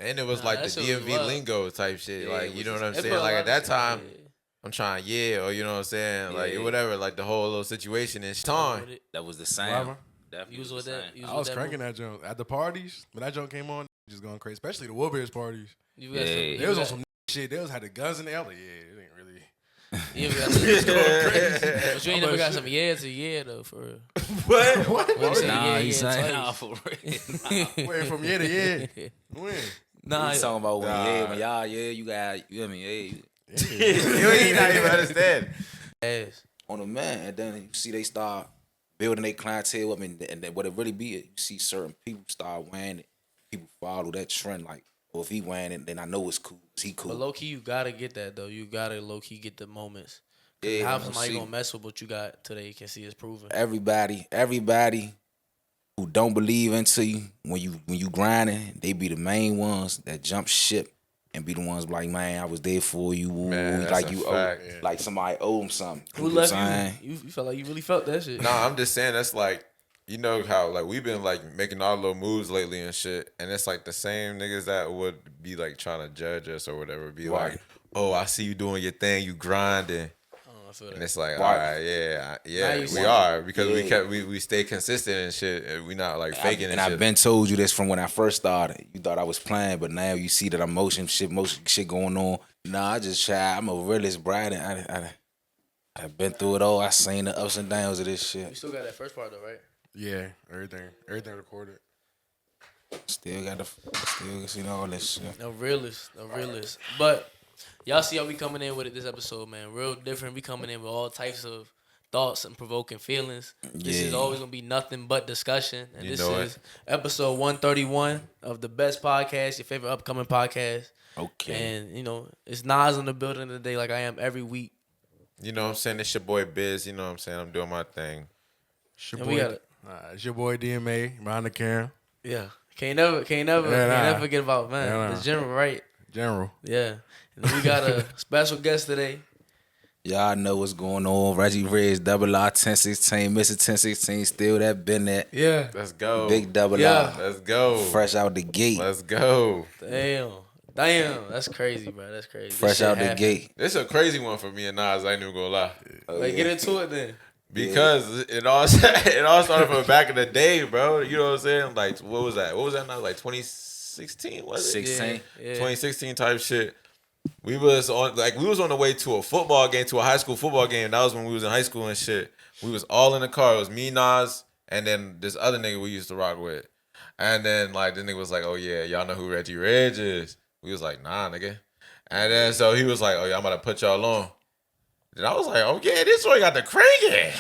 And it was like the DMV lingo type shit. Yeah, like, you know what I'm saying? Like, at that time, I'm trying, or you know what I'm saying? Like, whatever, like the whole little situation and time. That was the sound. Definitely was with that. I was cranking that junk at the parties. When that junk came on, just going crazy, especially the Woodbears parties. They was on some shit. They was had the guns in there. I was like, it ain't really. But you ain't never got some year to year though, for real. What? Nah, he's saying for real. Wait, from year to year. When? Nah, he's talking about when y'all, you got, you know what I mean, You ain't not even understand. On the man, and then you see they start building their clientele up, and then what it really be, you see certain people start wearing it. People follow that trend, like, well, if he wearing it, then I know it's cool. He cool. But low key, you gotta get that though. You gotta low key get the moments. Yeah, how somebody gonna mess with what you got today? You can see it's proven. Everybody who don't believe into you when you grinding, they be the main ones that jump ship and be the ones like, man, I was there for you. Man, like you owe, like somebody owe them something. Who left you? You felt like you really felt that shit. Nah, I'm just saying that's like, you know how like we've been like making our little moves lately and shit, and it's like the same niggas that would be like trying to judge us or whatever be like, oh, I see you doing your thing, you grinding. And it's like, all right, yeah, we are because we stay consistent and shit. And we not like faking and shit. I've been told you this from when I first started. You thought I was playing, but now you see that I'm motion shit going on. Nah, I just try. I'm a realist, Brad. I've been through it all. I seen the ups and downs of this shit. You still got that first part though, right? Yeah, everything recorded. Still seen all this shit. No realist. But y'all see how we coming in with it this episode, man. Real different. We coming in with all types of thoughts and provoking feelings. This is always going to be nothing but discussion. And this is episode 131 of the best podcast, your favorite upcoming podcast. Okay. And, you know, it's Nas in the building today like I am every week. You know what I'm saying? It's your boy Biz. You know what I'm saying? I'm doing my thing. It's your boy DMA, behind the camera. Yeah. Can't never forget about, man. The general, right? General. Yeah. And we got a special guest today. Y'all know what's going on. Reggie Reg, double R 1016, Mr. 1016, still that been that. Yeah. Let's go. Big double R. Let's go. Fresh out the gate. Let's go. Damn, that's crazy, bro. That's crazy. Fresh out the gate. This is a crazy one for me and Nas. I ain't even gonna lie. Get into it then. Because it all started from back in the day, bro. You know what I'm saying? Like, what was that? What was that now? Like 2016, was it? 16. Yeah. 2016 type shit. We was on the way to a football game, to a high school football game. That was when we was in high school and shit. We was all in the car. It was me, Nas, and then this other nigga we used to rock with. And then like this nigga was like, oh yeah, y'all know who Reggie Reg is? We was like, nah, nigga. And then so he was like, oh yeah, I'm about to put y'all on. And I was like, oh yeah, this one got the cranking.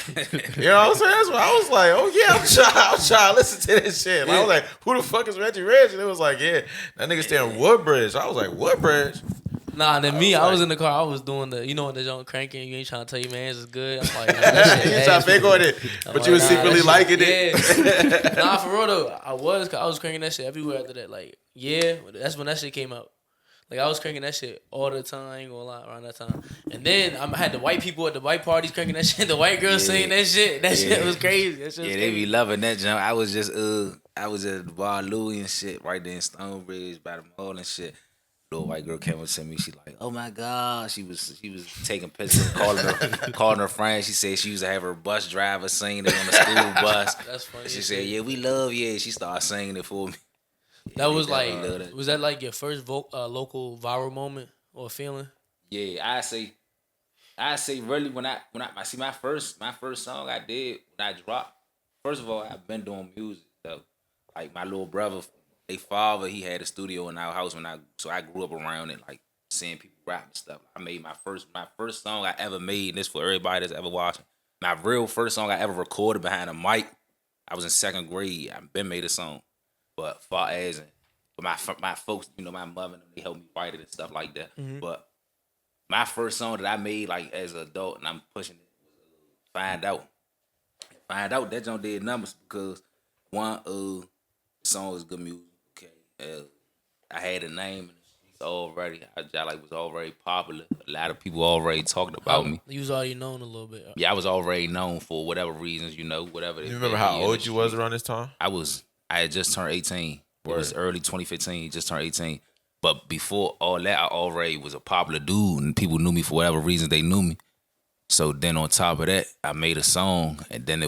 You know what I'm saying? That's what I was like, oh yeah, I'm trying to listen to this shit. Like, I was like, who the fuck is Reggie Reg? And it was like, yeah, that nigga stay in Woodbridge. I was like, Woodbridge? Nah, then I was in the car. I was doing the, you know, when the joint cranking, you ain't trying to tell your mans is good. I'm like, nah, that shit you trying to fake on it, but you was secretly liking it. Nah, for real though, I was cranking that shit everywhere after that. Like, yeah, that's when that shit came out. Like, I was cranking that shit all the time, I ain't gonna lie, around that time. And then I had the white people at the white parties cranking that shit, the white girls saying that shit. That shit was crazy. That shit was they be loving that jump. I was at the bar Louis and shit right there in Stonebridge by the mall and shit. Little white girl came up to me. She like, oh my God. She was taking pictures, calling her friends. She said she used to have her bus driver sing it on the school bus. That's funny. She said, yeah, we love you. She started singing it for me. That was like, was that like your first local viral moment or feeling? Yeah, I say really when I see my first song I did when I dropped. First of all, I've been doing music though. Like my little brother, they father, he had a studio in our house so I grew up around it, like seeing people rap and stuff. I made my first song I ever made, and this for everybody that's ever watching. My real first song I ever recorded behind a mic. I was in second grade. I've been made a song. But my folks, you know, my mother, they helped me write it and stuff like that. Mm-hmm. But my first song that I made, like as an adult, and I'm pushing it, was Find Out. Find Out, that joint did numbers because one, the song was good music. Okay, I had a name and it's already, was already popular. A lot of people already talked about me. You was already known a little bit. Yeah, I was already known for whatever reasons, you know, whatever. You remember how old you was around this time? I had just turned 18. It was early 2015. Just turned 18. But before all that, I already was a popular dude, and people knew me for whatever reason they knew me. So then on top of that, I made a song, and then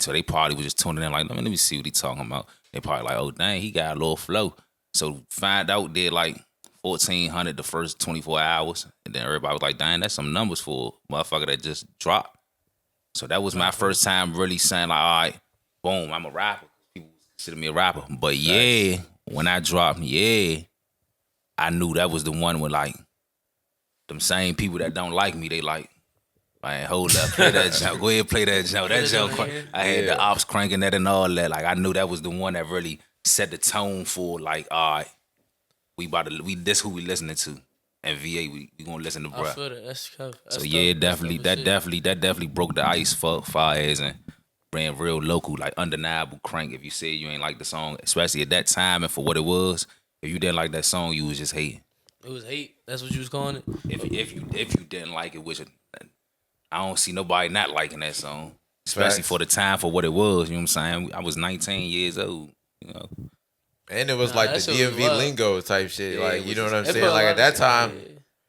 so they probably was just tuning in like, let me see what he talking about. They probably like, oh dang, he got a little flow. So find out did like 1,400 the first 24 hours, and then everybody was like, dang, that's some numbers for a motherfucker that just dropped. So that was my first time really saying like, all right, boom, I'm a rapper. People consider me a rapper. But yeah, when I dropped, I knew that was the one with like them same people that don't like me, they like, man, hold up, play that jump. Go ahead, play that jump. That jump, I had the ops cranking that and all that. Like I knew that was the one that really set the tone for like, all right, this who we listening to. And VA, we gonna listen to bruh. I feel that. That's tough. So yeah, definitely that definitely broke the ice for far as and ran real local, like undeniable crank. If you say you ain't like the song, especially at that time and for what it was, if you didn't like that song, you was just hating. It was hate. That's what you was calling it. If you didn't like it, which I don't see nobody not liking that song, especially for the time for what it was. You know what I'm saying? I was 19 years old. You know. And it was like the DMV lingo type shit. Yeah, like, you know what I'm saying? Like, at that time,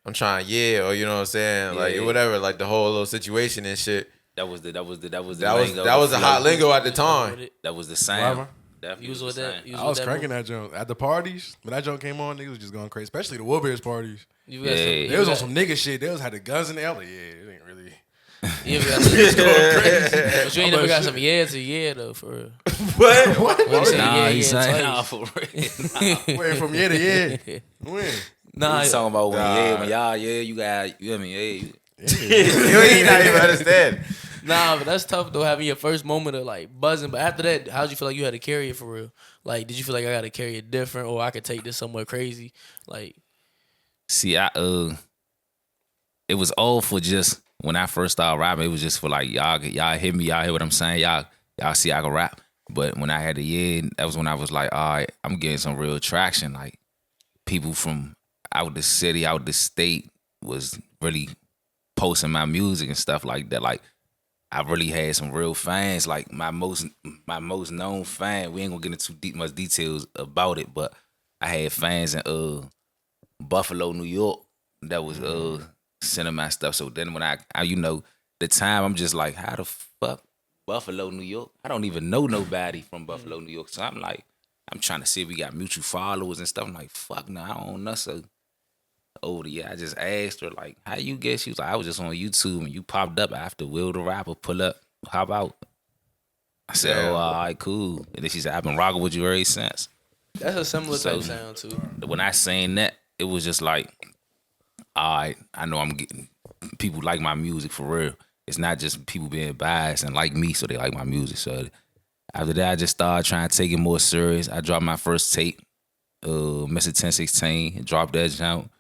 I'm trying, or you know what I'm saying? Like, whatever, like the whole little situation and shit. That was the lingo. That was a hot lingo at the time. That was the sound. You was with that. I was cranking that joint. At the parties, when that joint came on, niggas was just going crazy. Especially the Woodbury's parties. They was on some nigga shit. They was had the guns in there. Like, it ain't really... You ever got some crazy. But you ain't never got some year to year though, for real. What? He saying for real. Wait, from year to year. When? Nah, he's talking about when y'all, you got, you know what I mean, You ain't not even understand. Nah, but that's tough though, having your first moment of like buzzing. But after that, how'd you feel like you had to carry it for real? Like, did you feel like I got to carry it different, or I could take this somewhere crazy? Like, see, it was all for just when I first started rapping. It was just for like y'all hear me, y'all hear what I'm saying, y'all see I can rap. But when I had a year, that was when I was like, all right, I'm getting some real traction. Like people from out the city, out the state was really posting my music and stuff like that. Like I really had some real fans. Like my most known fan, we ain't gonna get into much details about it, but I had fans in Buffalo, New York, that was sending my stuff. So then when I you know, the time I'm just like, how the fuck Buffalo, New York? I don't even know nobody from Buffalo, New York. So I'm like, I'm trying to see if we got mutual followers and stuff. I'm like, fuck no, I don't know. So I just asked her, like, how you get? She was like, I was just on YouTube and you popped up after Will the Rapper pull up. How about? I said, all right, cool. And then she said, I've been rocking with you ever since. That's a similar type sound too. When I seen that, it was just like, all right, I know I'm getting people like my music for real. It's not just people being biased and like me, so they like my music. So after that, I just started trying to take it more serious. I dropped my first tape, Mr. 1016, dropped that jump.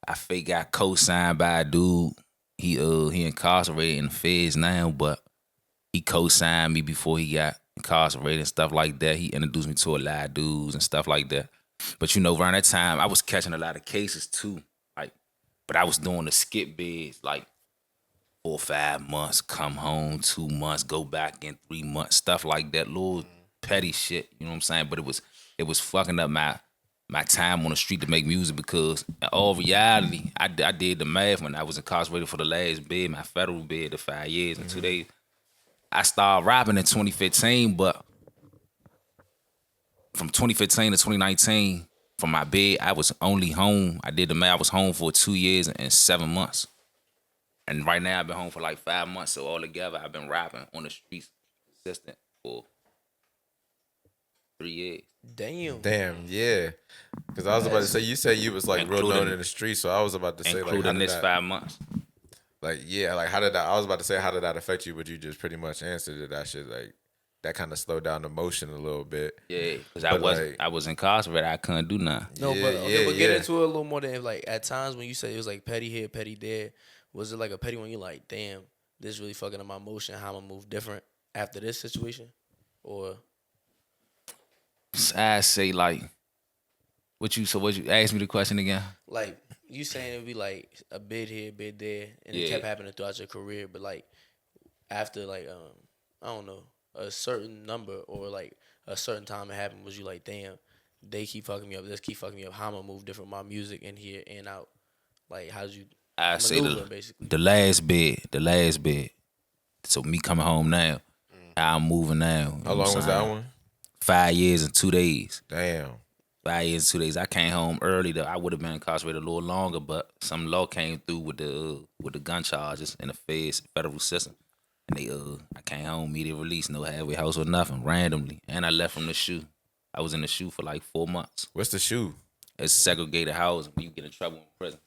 I fake got co-signed by a dude. He incarcerated in the feds now, but he co-signed me before he got incarcerated and stuff like that. He introduced me to a lot of dudes and stuff like that. But you know, around that time, I was catching a lot of cases too. Like, but I was doing the skip bids, like 4 or 5 months, come home 2 months, go back in 3 months, stuff like that, little petty shit. You know what I'm saying? But it was fucking up my time on the street to make music, because in all reality, I did the math when I was incarcerated for the last bid, my federal bid, the 5 years and 2 days. I started rapping in 2015, but from 2015 to 2019, from my bid, I was only home. I did the math. I was home for 2 years and 7 months. And right now, I've been home for like 5 months. So altogether, I've been rapping on the streets consistent for 3 years. Damn, yeah. Because I was about to say, you said you was like real known in the street, so I was about to say, like, including this 5 months. Like, yeah, like how did that affect you? But you just pretty much answered it. That shit, like, that kind of slowed down the motion a little bit. Yeah, because I was incarcerated. I couldn't do nothing. No, but get into it a little more than, like, at times when you say it was like petty here, petty there. Was it like a petty when you like, damn, this really fucking up my motion? How I'm gonna move different after this situation, or? I say like, what you asked me the question again? Like you saying it'd be like a bid here, bid there, and it kept happening throughout your career. But like after like I don't know, a certain number or like a certain time it happened, was you like, damn, they keep fucking me up, this keep fucking me up. How I'm gonna move different with my music in here and out. Like, how'd you I say maneuver, basically? the last bed. So me coming home now, how I'm moving now. How long was that one? 5 years and 2 days. Damn. 5 years and 2 days. I came home early. Though I would have been incarcerated a little longer, but some law came through with the gun charges in the federal system, and I came home immediate release, no halfway house or nothing, randomly, and I left from the shoe. I was in the shoe for like 4 months. What's the shoe? It's segregated housing. When you get in trouble in prison,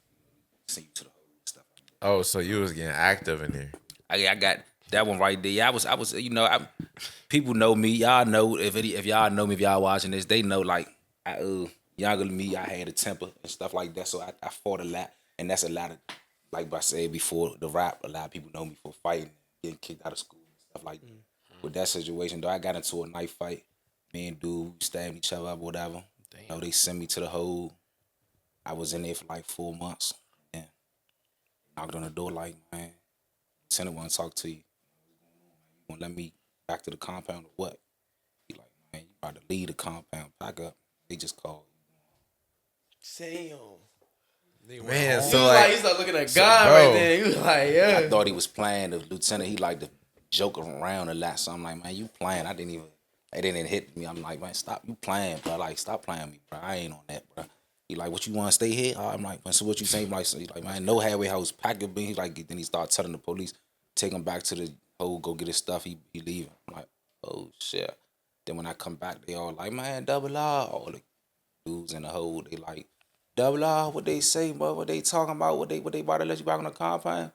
send you to the hole and stuff. Oh, so you was getting active in there. I got that one right there. I was people know me. Y'all know if y'all know me, if y'all watching this, they know like younger than me, I had a temper and stuff like that. So I fought a lot, and that's a lot of, like I said before, the rap. A lot of people know me for fighting, getting kicked out of school and stuff like that. With that situation though, I got into a knife fight. Me and dude stabbed each other up, whatever. Damn. You know, they sent me to the hole. I was in there for like 4 months. And knocked on the door like, man, Lieutenant want to talk to you. You want to let me back to the compound or what? He like, man, you about to leave the compound. Pack up. They just called. Damn. Man, So so like, you start looking at God right there. You was like, yeah. I thought he was playing. The lieutenant, he liked to joke around a lot. So I'm like, man, you playing. It didn't hit me. I'm like, man, stop. You playing, bro. Like, stop playing with me, bro. I ain't on that, bro. He like, what you want to stay here? I'm like, so what you saying? He's like, man, no halfway house. Pack your beans. He's like, then he started telling the police, take him back to the hole, go get his stuff. He leaving. I'm like, oh, shit. Then when I come back, they all like, man, double R. All the dudes in the hole, they like, double R, what they say, bro? What they talking about? What they about to let you back on the compound?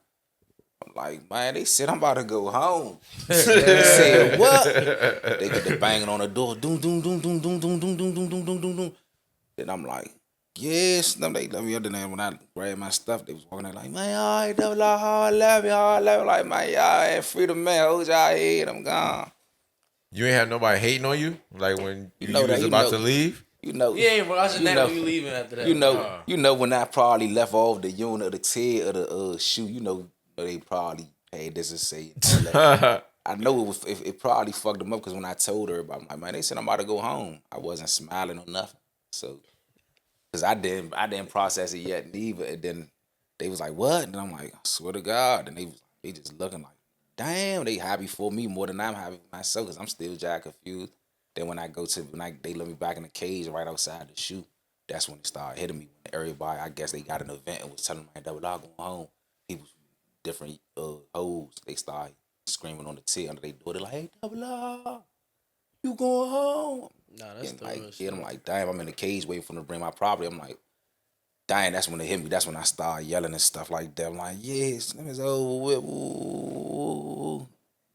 I'm like, man, they said I'm about to go home. They said, what? They get the banging on the door. Doom, doom, doom, doom, doom, doom, doom, doom, doom, doom, doom, doom, doom. Then I'm like, yes. Then they let me up. Then when I grabbed my stuff, they was walking out like, man, all right, double R, I love you, I love you. Like, man, y'all ain't freedom, man. Hold y'all head, I'm gone. You ain't have nobody hating on you? Like when you was that, about to leave? You know, You ain't watching that when you leaving after that. You know when I probably left off the unit of the tear of the shoe, you know they probably had this to say. I know it probably fucked them up because when I told her about my man, they said I'm about to go home. I wasn't smiling or nothing. So, because I didn't process it yet neither. And then they was like, what? And I'm like, I swear to God. And they just looking like, damn, they happy for me more than I'm happy for myself because I'm still jack confused. Then when they let me back in the cage right outside the shoe, that's when it started hitting me. Everybody, I guess they got an event and was telling me, double R going home. People, different hoes, they started screaming on the T under their door. They're like, hey, double R, you going home? Nah, that's the like, real yeah, shit. I'm like, damn, I'm in the cage waiting for them to bring my property. I'm like, damn, that's when it hit me. That's when I started yelling and stuff like that. I'm like, yes, it's over with. Ooh.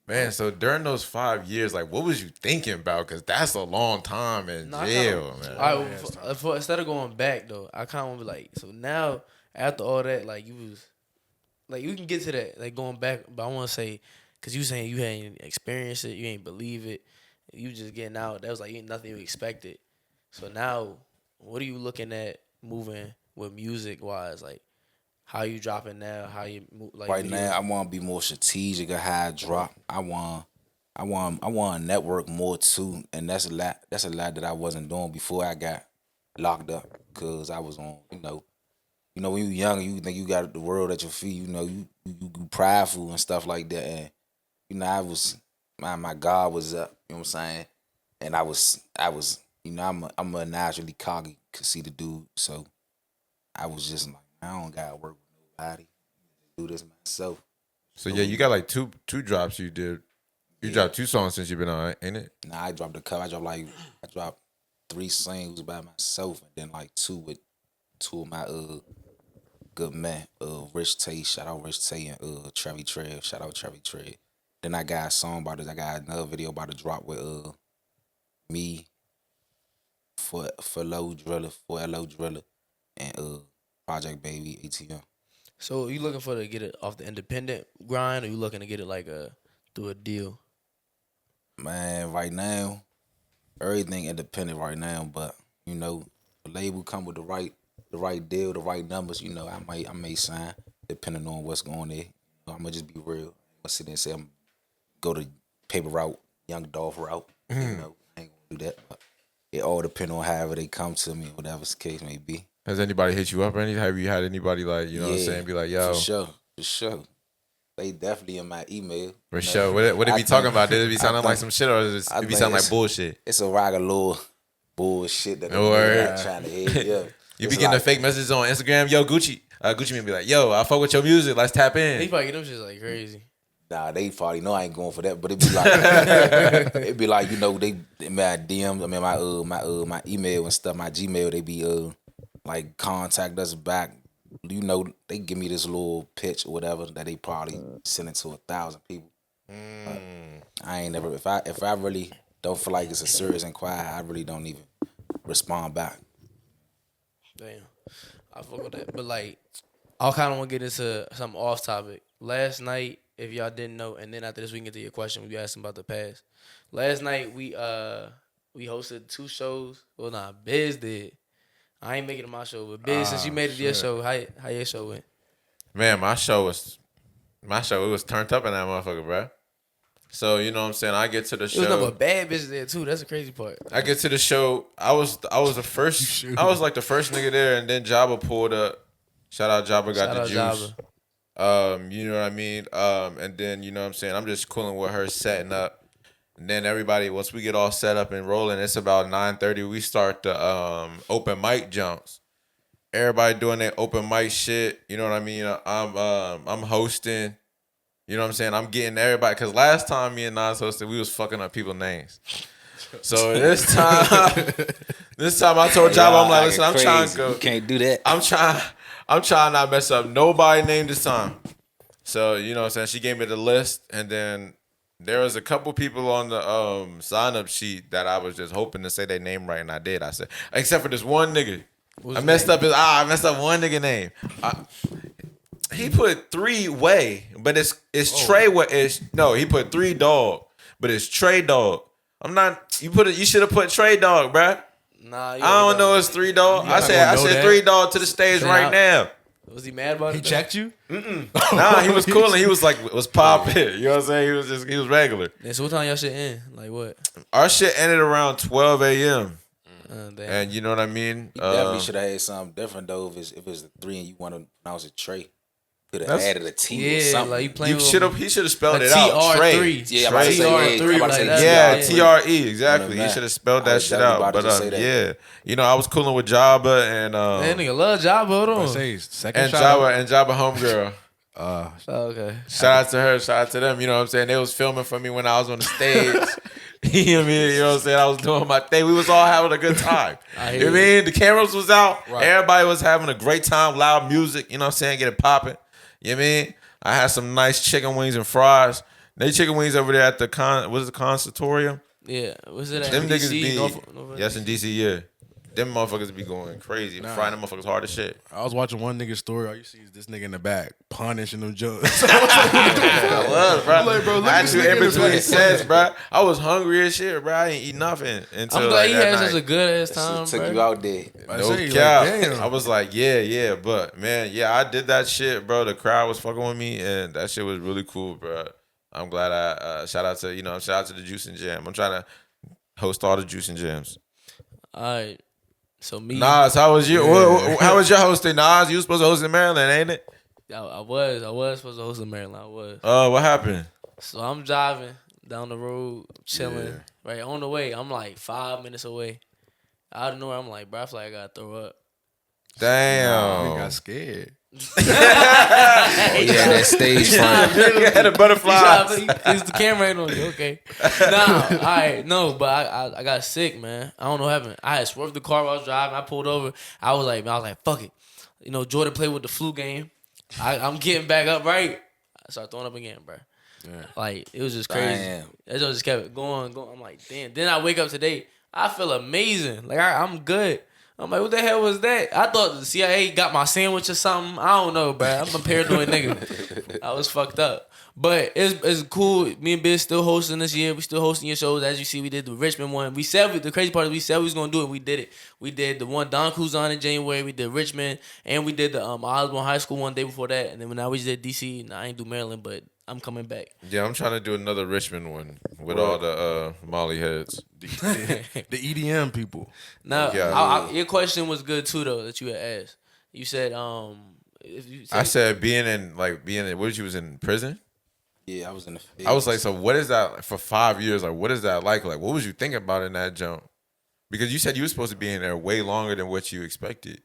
Man, so during those 5 years, like, what was you thinking about? Because that's a long time in jail, man. All right, instead of going back, though, I kind of want to be like, so now, after all that, like, you was, like, you can get to that, like, going back, but I want to say, because you saying you ain't experienced it, you ain't believe it, you just getting out, that was, like, ain't nothing you expected. So now, what are you looking at moving with music-wise? Like, how you dropping now? How you move? Like right videos? now, I want to be more strategic of how I drop. I want to network more too, and that's a lot that I wasn't doing before I got locked up. Cause I was on, you know, when you young, you think you got the world at your feet. You know, you prideful and stuff like that. And you know, I was my guard was up. You know what I'm saying? And I was, you know, I'm a naturally cocky, conceited dude. So I was just like, I don't gotta work with nobody. Do this myself. So yeah, you got like two drops you did. You dropped 2 songs since you've been on, ain't it? Nah, I dropped a cover. I dropped 3 singles by myself, and then like 2 with 2 of my good men, Rich Tay, shout out Rich Tay, and Trevi Trev, shout out Trevi Trev. Then I got a song about this. I got another video about to drop with me, for Low Driller, and Project Baby ATM. So you looking to get it off the independent grind, or you looking to get it like through a deal? Man, right now, everything independent right now, but you know, the label come with the right deal, the right numbers. You know, I may sign depending on what's going there. I'm gonna just be real. I'm gonna sit there and say I'm go the paper route, Young Dolph route. You know, I ain't gonna do that. But it all depends on however they come to me, whatever the case may be. Has anybody hit you up or anything? Have you had anybody like, you know what I'm saying, be like, yo? For sure. They definitely in my email. For sure. What it be talking about? Did it be sounding like some shit or does it be sounding like bullshit? It's a rock of little bullshit that they're trying to hit. Yeah. You be getting the fake messages on Instagram, yo, Gucci. Gucci may be like, yo, I fuck with your music. Let's tap in. He probably get them shit like crazy. Nah, they probably know I ain't going for that, but it'd be like, you know, they my DMs, I mean my email and stuff, my Gmail, they be like contact us back. You know, they give me this little pitch or whatever that they probably send it to 1,000 people. I ain't never if I really don't feel like it's a serious inquiry, I really don't even respond back. Damn, I fuck with that. But like, I kind of want to get into something off topic. Last night, if y'all didn't know, and then after this we can get to your question. We asked about the past. Last night we hosted 2 shows. Well, nah, BIZZ did. I ain't making it my show, but BIZZ, since you made it your show, how your show went? Man, my show it was turned up in that motherfucker, bro. So you know what I'm saying. I get to the show. It was nothing but bad bitches there too. That's the crazy part. I get to the show. I was the first. I was like the first nigga there, and then Jabba pulled up. Shout out Jabba, got the juice. Jabba. You know what I mean. And then you know what I'm saying. I'm just cooling with her, setting up. And then everybody, once we get all set up and rolling, it's about 9:30. We start the open mic jumps. Everybody doing their open mic shit. You know what I mean. I'm hosting. You know what I'm saying? I'm getting everybody, because last time me and Nas hosted, we was fucking up people's names. So this time I told Jabba, I'm like, listen, I'm trying to go. You can't do that. I'm trying not mess up nobody name this time. So, you know what I'm saying? She gave me the list, and then there was a couple people on the sign-up sheet that I was just hoping to say their name right, and I did. I said, except for this one nigga. I messed up one nigga name. He put 3 Way, but it's Trey Way. He put 3 Dog, but it's Trey Dog. You should have put Trey Dog, bruh. Nah, I don't know it's 3 Dog. I said 3 Dog to the stage right now. Was he mad about it? He checked you? Nah, he was cool and he was like, was popping. You know what I'm saying? He was regular. Yeah, so what time y'all shit end? Like what? Our shit ended around 12 a.m. Damn. And you know what I mean? You definitely should have had something different though. If it's the 3 and you want to pronounce it Trey. Could have added a T or something. Like he should have spelled it out. Trey. Yeah, TR3. Yeah, TRE, exactly. He should have spelled that shit out. But yeah, you know, I was cooling with Jabba and that nigga love Jabba. Hold on. And Jabba homegirl. Okay. Shout out to her. Shout out to them. You know what I'm saying? They was filming for me when I was on the stage. You know what I'm saying? I was doing my thing. We was all having a good time. You know what I mean? The cameras was out. Right. Everybody was having a great time. Loud music. You know what I'm saying? Get it popping. You know what I mean? I had some nice chicken wings and fries. They chicken wings over there at the Conservatorium. Yeah. Was it at them DC? Niggas be, yes, in DC, yeah. Them motherfuckers be going crazy. Frying them motherfuckers hard as shit. I was watching one nigga's story. All you see is this nigga in the back punishing them jugs. I was, bro. Like, bro, I had to in between sets, bro. I was hungry as shit, bro. I ain't eat nothing until I'm glad he had such a good ass time, took bro. you out there. No cap. I was like, yeah. But, man, I did that shit, bro. The crowd was fucking with me, and that shit was really cool, bro. I'm glad shout out to the Juice and Jam. I'm trying to host all the Juice and Jams. All right. So me, Nas, how was you? Yeah. How was your hosting, Nas? You was supposed to host in Maryland, ain't it? I was supposed to host in Maryland. I was. What happened? So I'm driving down the road, chilling. Right on the way, I'm like 5 minutes away. Out of nowhere, I'm like, bro, I feel like I gotta throw up. Damn, I got scared. That stage fright. You had a butterfly. Is the camera ain't on you? Okay. Nah, all right, no, but I got sick, man. I don't know what happened. I had swerved the car while I was driving. I pulled over. I was like, fuck it. You know, Jordan played with the flu game. I'm getting back up, right? I started throwing up again, bro. Yeah. Like, it was just crazy. That just kept going. I'm like, damn. Then I wake up today. I feel amazing. Like, I'm good. I'm like, what the hell was that? I thought the CIA got my sandwich or something. I don't know, bro. I'm a paranoid nigga. I was fucked up. But it's cool. Me and BIZZ still hosting this year. We still hosting your shows. As you see, we did the Richmond one. The crazy part is we said we was going to do it. We did it. We did the one Don Cruz on in January. We did Richmond. And we did the Osborne High School one day before that. And then now we just did DC. Now, I ain't do Maryland, but I'm coming back. Yeah, I'm trying to do another Richmond one with all the Molly heads. The EDM people. Now, Yeah. your question was good too, though, that you had asked. You said, I said being in, what you was in prison? Yeah, I was in the phase. I was like, so what is that for 5 years? Like, what is that like? Like, what was you thinking about in that jump? Because you said you were supposed to be in there way longer than what you expected.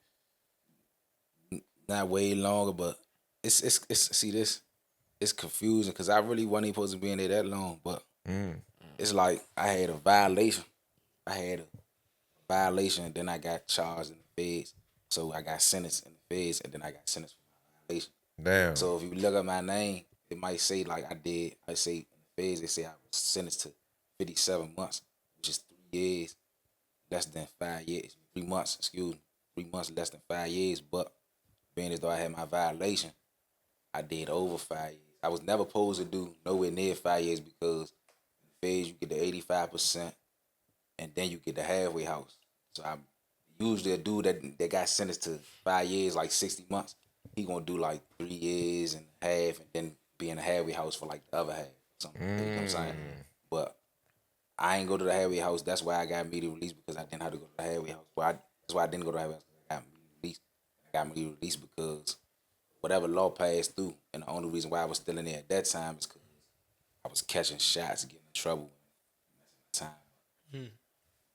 Not way longer, but it's see this. It's confusing because I really wasn't even supposed to be in there that long, but it's like I had a violation. And then I got charged in the feds. So I got sentenced in the feds, and then I got sentenced for my violation. Damn. So if you look at my name, it might say like I say in the feds, they say I was sentenced to 57 months, which is 3 years, less than 5 years. 3 months, 3 months less than 5 years. But being as though I had my violation, I did over 5 years. I was never supposed to do nowhere near 5 years because in the feds you get the 85%, and then you get the halfway house. So I usually a dude that got sentenced to 5 years, like 60 months, he gonna do like 3 years and a half, and then be in the halfway house for like the other half. Something. You know what I'm saying? But I ain't go to the halfway house. That's why I got immediate release, because I didn't have to go to the halfway house. That's why I didn't go to the halfway house. I got immediate release. I got immediate release because whatever law passed through, and the only reason why I was still in there at that time is because I was catching shots, getting in trouble.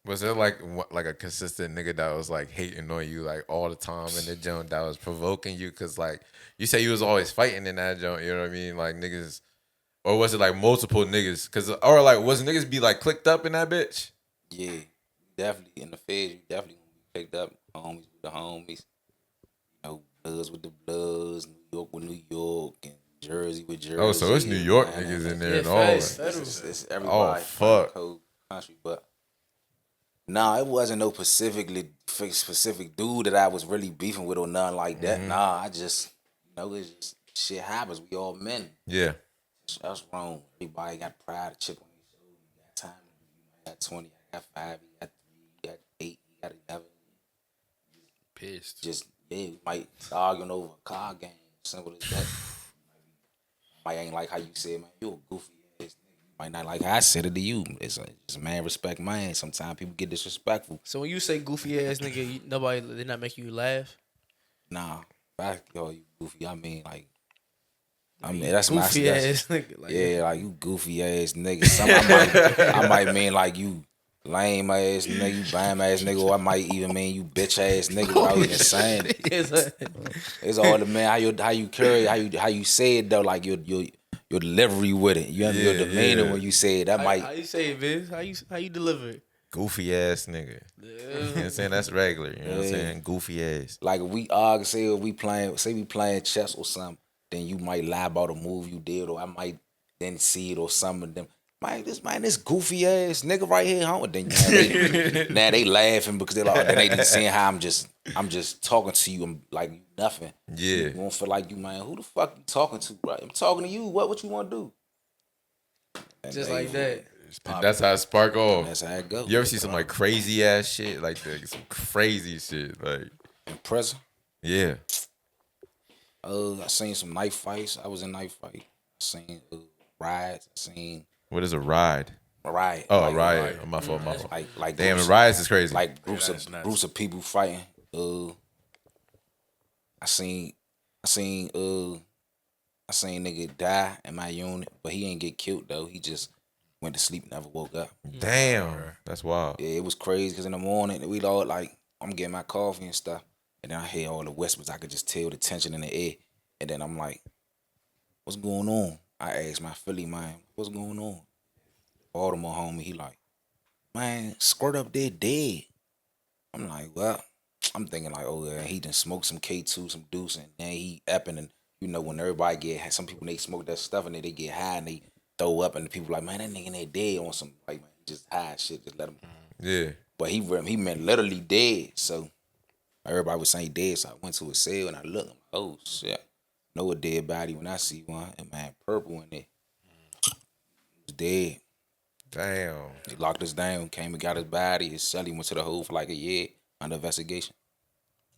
Was there like a consistent nigga that was like hating on you like all the time in the joint that was provoking you? Cause like you say you was always fighting in that joint, you know what I mean? Like niggas, or was it like multiple niggas? Cause or like was niggas be like clicked up in that bitch? Yeah, definitely in the feds. You definitely gonna be picked up. Homies with the homies, you know, Bloods with the Bloods, New York with New York, and Jersey with Jersey. Oh, so it's New York niggas in there and all. It's everybody. Oh fuck. Whole country, but. Nah, it wasn't no specific dude that I was really beefing with or nothing like that. Nah, I just, it's just shit happens. We all men. Yeah. That's wrong. Everybody got pride, a chip on their shoulder. You got time. You got 20, I got 5, you got 3, you got 8, you got 11. Pissed. Just, we might arguing over a car game. Simple as that. Might ain't like how you said, man, you a goofy ass nigga. Might not like how I said it to you. It's a man respect man. Sometimes people get disrespectful. So when you say goofy ass nigga, they not make you laugh? Nah, if I call you goofy, I mean that's my goofy ass nigga. Like, yeah, like you goofy ass nigga. I might mean like you lame ass nigga, you bum ass nigga, or I might even mean you bitch ass nigga without even saying it. It's all the man how you carry, how you say it though, like your delivery with it. You have your demeanor when you say it. How you say it, Biz? How you deliver it? Goofy ass nigga. Yeah. You know what I'm saying? That's regular. You know what I'm saying? Goofy ass. Like if we argue, say we playing chess or something, then you might lie about a move you did, or I might then see it or some of them. This goofy ass nigga right here, huh? Then now they laughing because they like, they ain't saying how I'm just talking to you. I'm like nothing. Yeah. You won't feel like you, man. Who the fuck you talking to, bro? I'm talking to you. What you want to do? And just like that. That's how it spark off. That's how it go. You ever see some like crazy ass shit? Like some crazy shit. Like in prison? Yeah. I seen some knife fights. I was in knife fight. I seen rides. I seen. What is a ride? A riot. Oh, a riot. My fault. Like damn, the riots is crazy. Like groups of people fighting. I seen nigga die in my unit, but he ain't get killed though. He just went to sleep, never woke up. Damn, that's wild. Yeah, it was crazy because in the morning we all like I'm getting my coffee and stuff, and then I hear all the whispers. I could just tell the tension in the air, and then I'm like, "What's going on?" I asked my Philly man, "What's going on?" Baltimore homie, he like, "Man, squirt up there dead." I'm like, "Well," I'm thinking like, "Oh yeah, he done smoked some K2, some deuce, and then he epping, and when everybody get some people they smoke that stuff and then they get high and they throw up, and the people like, man, that nigga in there dead on some like man, just high shit, just let him." Yeah. But he meant literally dead, so everybody was saying dead, so I went to his cell and I looked, I'm like, oh shit, know a dead body when I see one, and man, purple in there. He was dead. Damn. They locked us down, came and got his body. His celly went to the hole for like a year under investigation.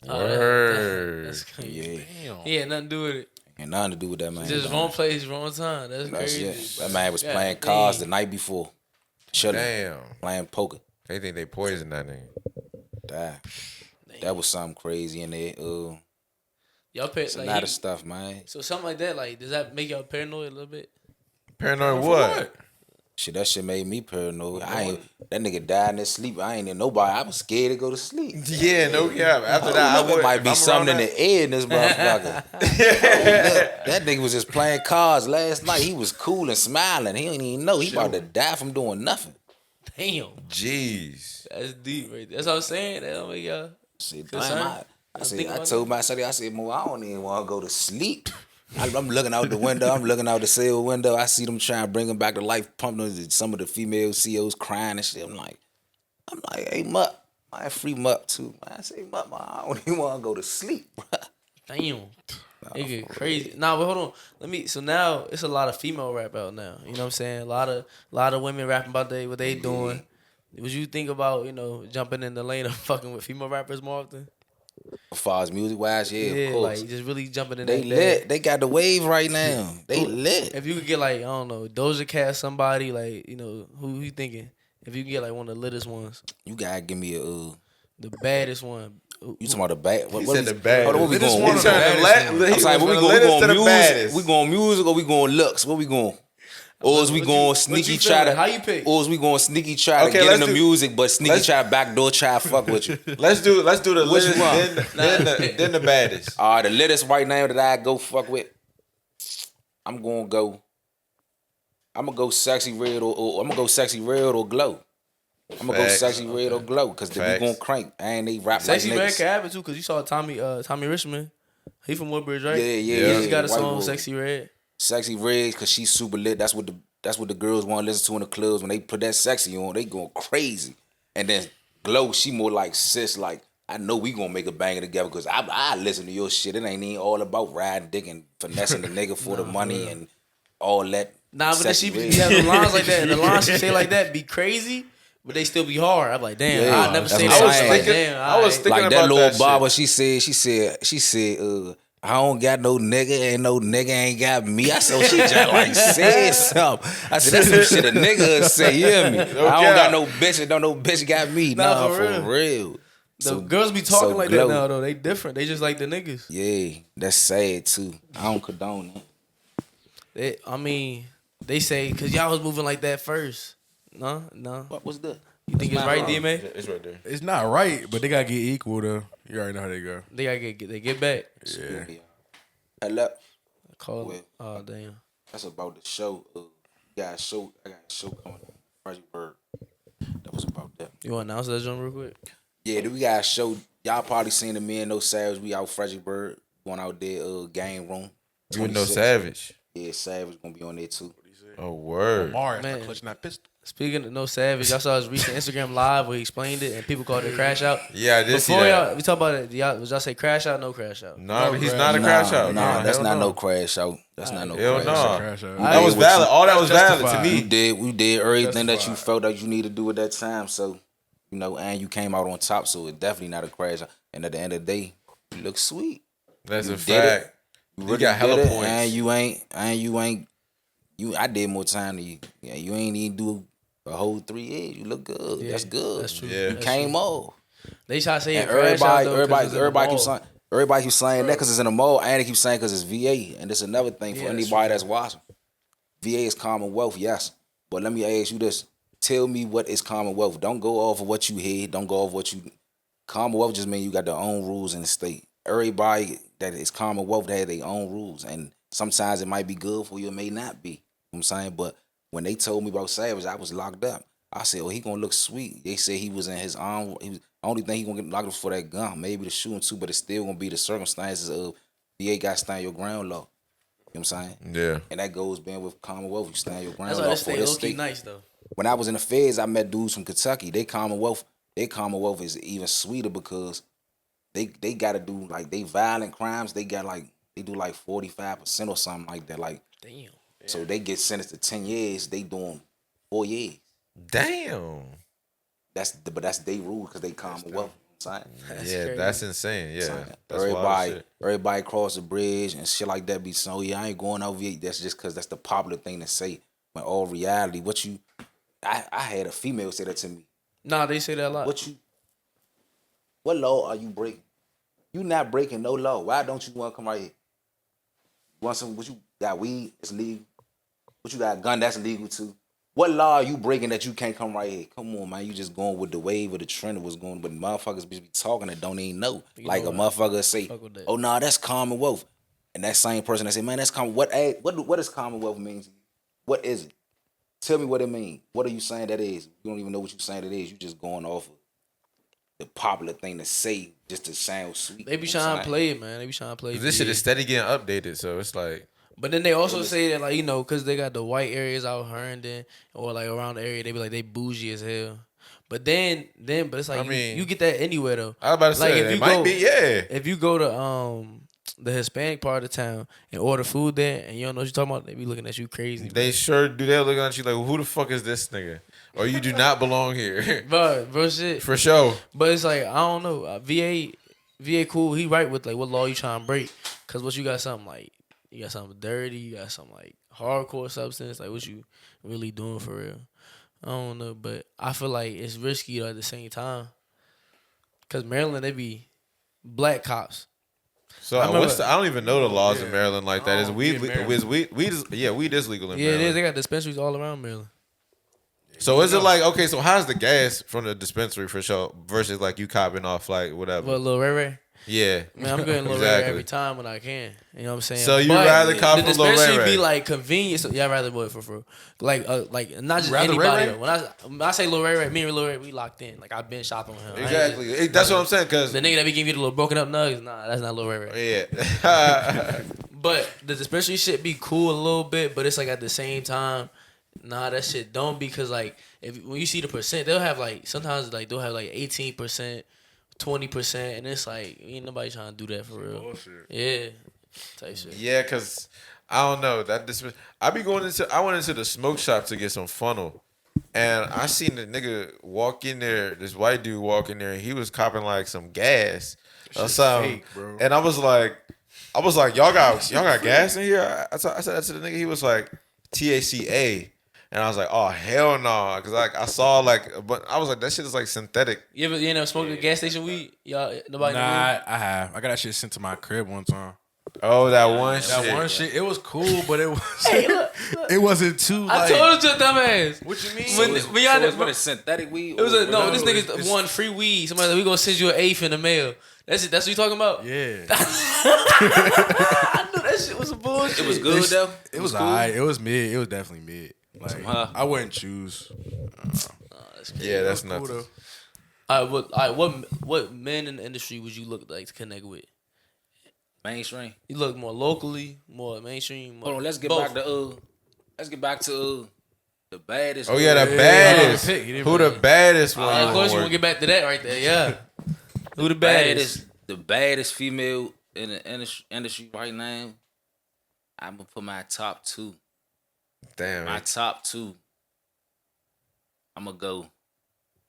Word. That's crazy. Yeah. He had nothing to do with it. And nothing to do with that man. Just wrong place, wrong time. That's crazy. It. That man was playing cards the night before. Chilling. Damn. Playing poker. They think they poisoned that nigga. That was something crazy in there. Y'all pay a lot of stuff, man. So something like that, like, does that make y'all paranoid a little bit? Paranoid what? Shit, that shit made me paranoid. That nigga died in his sleep. I ain't in nobody. I was scared to go to sleep. Yeah, no cap. After that, I would. It might be something in the air in this motherfucker. That nigga was just playing cards last night. He was cool and smiling. He didn't even know he about to die from doing nothing. Damn. Jeez. That's deep right there. That's what I'm saying. That don't make y'all. I told myself, I said, Mo, I don't even want to go to sleep. I'm looking out the window. I'm looking out the cell window. I see them trying to bring him back to life, pumping some of the female CEOs crying and shit. I'm like, hey, Mutt. I free Mutt too. I say, Mutt, I don't even want to go to sleep. Damn. It get crazy. Nah, but hold on. So now it's a lot of female rap out now. You know what I'm saying? A lot of women rapping about what they doing. Would you think about, jumping in the lane of fucking with female rappers more often? As far as music wise, yeah, of course. Like just really jumping in. They lit. They got the wave right now. They lit. If you could get like, I don't know, Doja Cat, somebody like, who you thinking? If you could get like one of the littest ones, you gotta give me the baddest one. You talking about the bad? What said the baddest? What we going? I'm sorry, what we going? We going music or we going looks? What we going? Or is we going sneaky try to? How you pick? Or is we going sneaky try to get in the music, but sneaky try backdoor try to fuck with you? Let's do the littest, then the baddest. All right, the littest right now that I go fuck with. I'm gonna go Sexy Red or I'm gonna go Sexy Red or Glow. I'm gonna go Sexy Red or Glow because we gonna crank and they rap Sexy like niggas. Red can happen too because you saw Tommy Richmond. He from Woodbridge, right? Yeah. He got a song Sexy Red. Sexy Reg, cause she's super lit. That's what the girls want to listen to in the clubs. When they put that sexy on, they going crazy. And then Glow, she more like sis, like, I know we gonna make a banger together because I listen to your shit. It ain't even all about riding dick and finessing the nigga for the money and all that. Nah, but then she has the lines like that. And the lines she say like that be crazy, but they still be hard. I'm like, damn, I never say that. I was thinking like about that little barber, shit. she said, I don't got no nigga and no nigga ain't got me. I said, she just like said something. I said, that's some shit a nigga would say, you hear me? I don't got no bitch and no bitch got me. Nah, for real. The girls be talking like that now, though. They different. They just like the niggas. Yeah, that's sad, too. I don't condone that. They say, because y'all was moving like that first. No. What was that? You think it's right, DMA? It's right there. It's not right, but they gotta get equal though. You already know how they go. They gotta get back. Yeah. Hello. Oh damn. That's about the show. I got a show coming up. Reggie Reg. That was about that. You want to announce that jump real quick? Yeah, we got a show. Y'all probably seen the Me and No Savage. We out Reggie Reg. Going out there, game room. You and No Savage. Yeah, Savage gonna be on there too. Oh word. Man, clutching that pistol. Speaking of No Savage, y'all saw his recent Instagram live where he explained it and people called it crash out. Yeah, I did see Before that. we talk about it, would y'all say crash out? No crash out. No, he's not a crash out. Nah, that's not no crash out. That's not no crash out. That was valid. All that was valid to me. We did everything that you felt that you need to do at that time. So, and you came out on top. So it's definitely not a crash out. And at the end of the day, you look sweet. That's a fact. You got hella points. I did more time than you. Yeah, you ain't even do a whole 3 years. You look good. Yeah, that's good. That's true. Yeah. You came off. They try to say And everybody keeps saying that because it's in the mall, and they keep saying because it's VA. And this is another thing for anybody that's watching. VA is Commonwealth, yes. But let me ask you this. Tell me what is Commonwealth. Don't go off of what you hear. Don't go off what you... Commonwealth just means you got their own rules in the state. Everybody that is Commonwealth, they have their own rules. And sometimes it might be good for you, it may not be. You know what I'm saying? But when they told me about Savage, I was locked up. I said, he gonna look sweet. They said he was in his own... Only thing he gonna get locked up for that gun, maybe the shooting too, but it's still gonna be the circumstances of VA got to stand your ground law. You know what I'm saying? Yeah. And that goes being with Commonwealth, you stand your ground That's law why for they this stay state. nice though. When I was in the feds, I met dudes from Kentucky. Their Commonwealth is even sweeter because they gotta do like they violent crimes, they do like 45% or something like that. Like damn. So they get sentenced to 10 years, they doing 4 years. Damn. But that's they rule because they Commonwealth. That's insane. Yeah, that's wild shit. Everybody cross the bridge and shit like that be saying, oh yeah, I ain't going over here. That's just because that's the popular thing to say. But all reality, I had a female say that to me. Nah, they say that a lot. What law are you breaking? You not breaking no law. Why don't you want to come right here? You want some? What you got? Weed? It's legal. What you got? A gun? That's legal too. What law are you breaking that you can't come right here? Come on, man. You just going with the wave of the trend of what's going. But motherfuckers be talking that don't even know. Like a motherfucker say, "Oh no, that's Commonwealth," and that same person that say, "Man, that's Common." What does Commonwealth mean to you? What is it? Tell me what it means. What are you saying that is? You don't even know what you're saying it is. You just going off of the popular thing to say just to sound sweet. They be trying to play it, man. They be trying to play it. This shit is steady getting updated, so it's like. But then they also say that, like, you know, because they got the white areas out Herndon or like around the area, they be like they bougie as hell. But then, but it's like you get that anywhere though. I was about to say if it might be, yeah. If you go to the Hispanic part of town and order food there and you don't know what you're talking about, they be looking at you crazy. They sure do. They're looking at you like, well, who the fuck is this nigga? Or you do not belong here. Bro, shit. For sure. But it's like, I don't know. VA cool. He right with like what law you trying to break. Because what you got something like, you got something dirty, you got something like hardcore substance, like what you really doing for real. I don't know, but I feel like it's risky though at the same time. Because Maryland, they be black cops. So I don't even know the laws in Maryland like that. Is weed is legal in Maryland. Yeah, it is. They got dispensaries all around Maryland. So is it like, okay, so how's the gas from the dispensary for sure versus like you copping off like whatever? What, Lil Ray Ray? Yeah. Man, I'm getting Lil Ray Ray every time when I can. You know what I'm saying? So you rather cop from Lil Ray Ray? The dispensary be like convenient. So, yeah, I'd rather do it for like not just anybody. Ray Ray? When I say Lil Ray Ray, me and Lil Ray, we locked in. Like I've been shopping with him. Exactly. That's what I'm saying. Cause the nigga that be giving you the little broken up nuggets, nah, that's not Lil Ray Ray. Yeah. But the dispensary shit be cool a little bit, but it's like at the same time, nah, that shit don't, because like when you see the percent, they'll have like sometimes like they'll have like 18%, 20%, and it's like ain't nobody trying to do that for real. Bullshit. Yeah, type shit. Yeah, cause I don't know I went into the smoke shop to get some funnel, and I seen the nigga walk in there. This white dude walk in there, and he was copping like some gas or something. Fake, bro. And I was like, y'all got gas in here? I said that to the nigga. He was like, THCA. And I was like, oh, hell no. Because like, I saw but I was like, that shit is like synthetic. You ever smoked a gas station weed? Y'all, nobody? Nah, I have. I got that shit sent to my crib one time. Oh, that one shit. It was cool, but it was. Look. It wasn't too. I told you, dumbass. What you mean? So it's synthetic weed? It was this nigga's one free weed. Somebody like, we gonna send you an eighth in the mail. That's what you talking about? Yeah. I knew that shit was some bullshit. It was good though. It was alright. It was mid. It was definitely mid. Like I wouldn't choose. Yeah, that's nothing. Cool, all right, what men in the industry would you look like to connect with? Mainstream. You look more locally, more mainstream. More Hold on, let's get back to the baddest. Oh yeah, the baddest. Who the baddest one? Of course, you want to get back to that right there. Yeah. Who the baddest? The baddest female in the industry right now. I'm gonna put my top two. Damn. My top two. I'm gonna go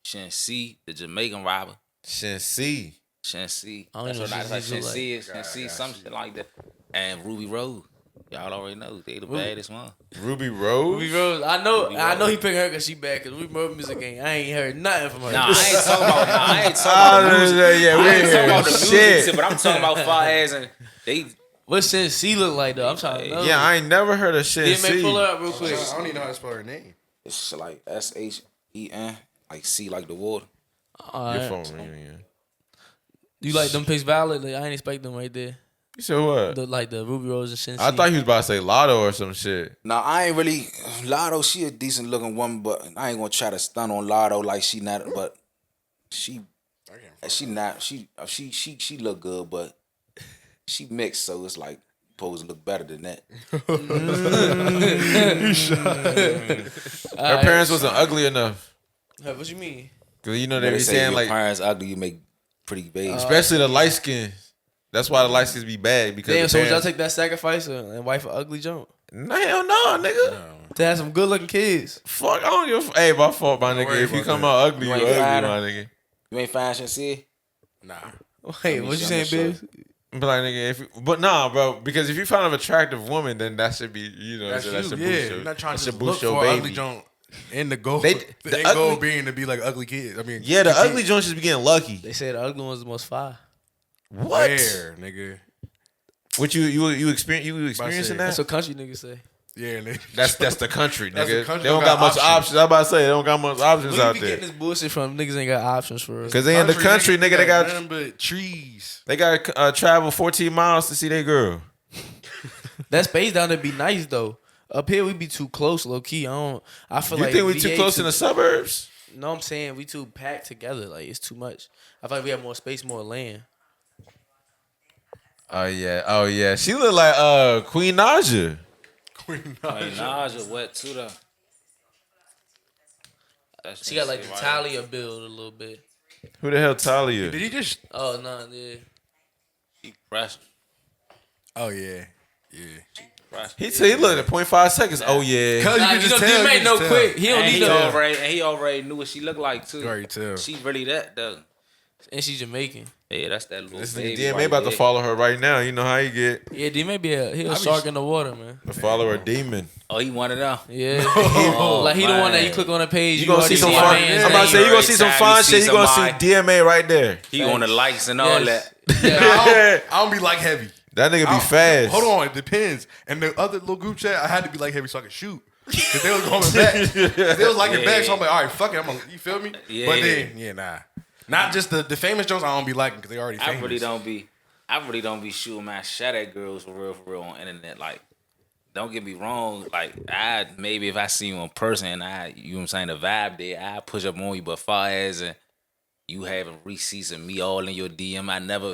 Shensi, the Jamaican rapper. Shensi. Shensi. I don't That's know what Shensi is. like. Shensi, some shit like that. And Ruby Rose. Y'all already know they the baddest one. Ruby Rose. Ruby Rose. I know he picked her because she bad. Because Ruby Rose music ain't. I ain't heard nothing from her. Nah, I ain't talking about the music. Yeah, we ain't talking about the shit. music, but I'm talking about far as and they. What Shensi look like though? I'm trying to know. Yeah, I ain't never heard of Shensi. Then pull her up real quick. I don't even know how to spell her name. It's like SHEN, like C like the water. Your phone ringing. Yeah. You like them picks valid? Like, I ain't expect them right there. You said what? The Ruby Rose and Shensi. I thought he was about to say Lotto or some shit. Nah, I ain't really Lotto. She a decent looking woman, but I ain't gonna try to stun on Lotto like she not. But she look good, but she mixed, so it's like supposed to look better than that. Her parents wasn't ugly enough. What you mean? Cause you know they be saying your like parents ugly, you make pretty babies. Especially the light skins. That's why the light skins be bad because damn. So would y'all take that sacrifice and wife an ugly junk? Hell no, nigga. To have some good looking kids. Fuck, I don't give a fuck. Hey, my fault, my nigga. If you come out ugly, you ugly, my nigga. You ain't fine, Shensi? Nah. Wait, what you saying, Biz? But like, nigga, but nah, bro. Because if you find an attractive woman, then that should be, you know, That's that should you. boost Yeah, your, you're not trying to that should just look boost your for an ugly baby. joint. And the goal, The the end goal ugly- being to be like ugly kids. I mean, Yeah, the ugly joints just be getting lucky. They said the ugly one's the most fire. What? Where, nigga? What you experiencing that? That's what country niggas say. Yeah, nigga. That's the country, That's nigga. the country. They don't got much options. I'm about to say they don't got much options Where you out be there. getting this bullshit from? Niggas ain't got options for real. Cause they in the country, nigga. They got nothing but trees. they got to travel 14 miles to see their girl. That space down there be nice though. Up here we be too close, low key. I feel You like think we too VA close in the suburbs? No, I'm saying we too packed together. Like it's too much. I feel like we have more space, more land. Oh yeah. She look like Queen Naja. Queen Naja wet too though. She got like the Talia build a little bit. Who the hell Talia? Did he just? Oh no, yeah. She pressure. Oh yeah. He said he looked at 0.5 seconds. Oh yeah. Cause Nah, you can just tell. ain't no quick. He don't And need he no. already knew what she looked like too. You already tell. She really that though. And she Jamaican. Yeah, that's that little This baby. nigga DMA right about to there. follow her right now. You know how he get. Yeah, D may be a shark in the water, man. The follower demon. Oh, he wanted out. Yeah. Oh, like he the one that man. you click on the page. You gonna see some already fun. see a man's I'm about to name. say you gonna see some Every fine time you shit. see You gonna see somebody- DMA right there. He on the likes and all Yes. that. Yeah, I don't be like heavy. That nigga be fast. Hold on, it depends. And the other little group chat, I had to be like heavy so I could shoot. Cause they was going back. They was liking back, so I'm like, all right, fuck it. You feel me? Yeah. But then, nah. Not just the famous jokes. I don't be liking because they already famous. I really don't be shooting my shot at girls for real on internet. Like, don't get me wrong. Like, maybe if I see you in person and you know what I'm saying, the vibe there, I push up on you. But far as you having receipts and me all in your DM, I never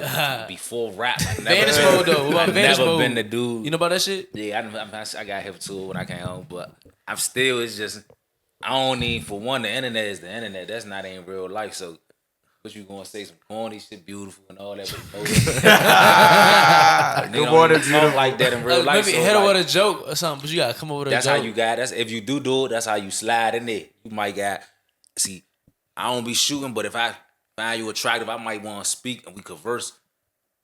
before rap. Vanish mode though. What about I've Vanish never mode? been the dude. You know about that shit? Yeah, I got hip to it when I came home, but I'm still. It's just I don't need for one. The internet is the internet. That's not in real life. So. What you gonna say? Some corny shit, beautiful and all that. But Good morning, talk like that in real life. Maybe So hit her like, with a joke or something, but you gotta come over with a that's joke. how you got. That's if you do it. That's how you slide in there. You might got. See, I don't be shooting, but if I find you attractive, I might want to speak and we converse.